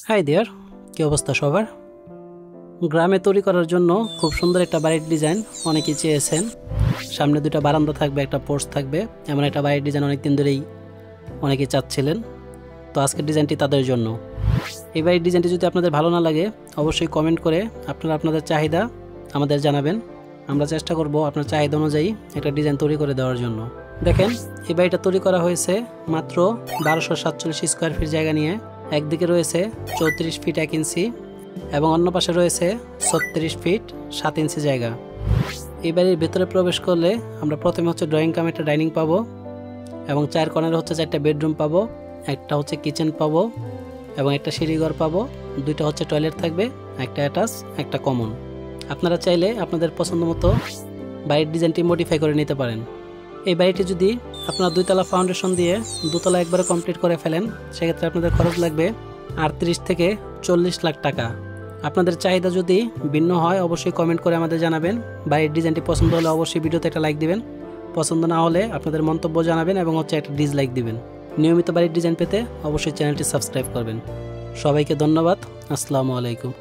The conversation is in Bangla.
হাই দেয়ার, কী অবস্থা সবার? গ্রামে তৈরি করার জন্য খুব সুন্দর একটা বাড়ির ডিজাইন অনেকেই চেয়েছেন। সামনে দুটো বারান্দা থাকবে, একটা পোর্চ থাকবে, এমন একটা বাড়ির ডিজাইন অনেকদিন ধরেই অনেকেই চাচ্ছিলেন। তো আজকের ডিজাইনটি তাদের জন্য। এই বাড়ির ডিজাইনটি যদি আপনাদের ভালো না লাগে অবশ্যই কমেন্ট করে আপনারা আপনাদের চাহিদা আমাদের জানাবেন। আমরা চেষ্টা করব আপনার চাহিদা অনুযায়ী একটা ডিজাইন তৈরি করে দেওয়ার জন্য। দেখেন, এই বাড়িটা তৈরি করা হয়েছে মাত্র 1247 স্কোয়ার ফিট জায়গা নিয়ে। একদিকে রয়েছে 34 ফিট 1 ইঞ্চি এবং অন্য পাশে রয়েছে 36 ফিট 7 ইঞ্চি জায়গা। এই বাড়ির ভেতরে প্রবেশ করলে আমরা প্রথমে হচ্ছে ড্রয়িং কাম একটা ডাইনিং পাবো এবং 4 কর্নারে হচ্ছে 4টা বেডরুম পাবো, একটা হচ্ছে কিচেন পাবো এবং একটা সিঁড়িঘর পাবো, 2টা হচ্ছে টয়লেট থাকবে, একটা অ্যাটাচ একটা কমন। আপনারা চাইলে আপনাদের পছন্দ মতো বাড়ির ডিজাইনটি মডিফাই করে নিতে পারেন। এই বাড়িটি যদি আপনারা 2 তলা ফাউন্ডেশন দিয়ে 2 তলা একবারে কমপ্লিট করে ফেলেন সেক্ষেত্রে আপনাদের খরচ লাগবে 38 থেকে 40 লাখ টাকা। আপনাদের চাহিদা যদি ভিন্ন হয় অবশ্যই কমেন্ট করে আমাদের জানাবেন। বাড়ির ডিজাইনটি পছন্দ হলে অবশ্যই ভিডিওতে একটা লাইক দিবেন, পছন্দ না হলে আপনাদের মন্তব্য জানাবেন এবং হচ্ছে একটা ডিসলাইক দিবেন। নিয়মিত বাড়ির ডিজাইন পেতে অবশ্যই চ্যানেলটি সাবস্ক্রাইব করবেন। সবাইকে ধন্যবাদ। আসসালামু আলাইকুম।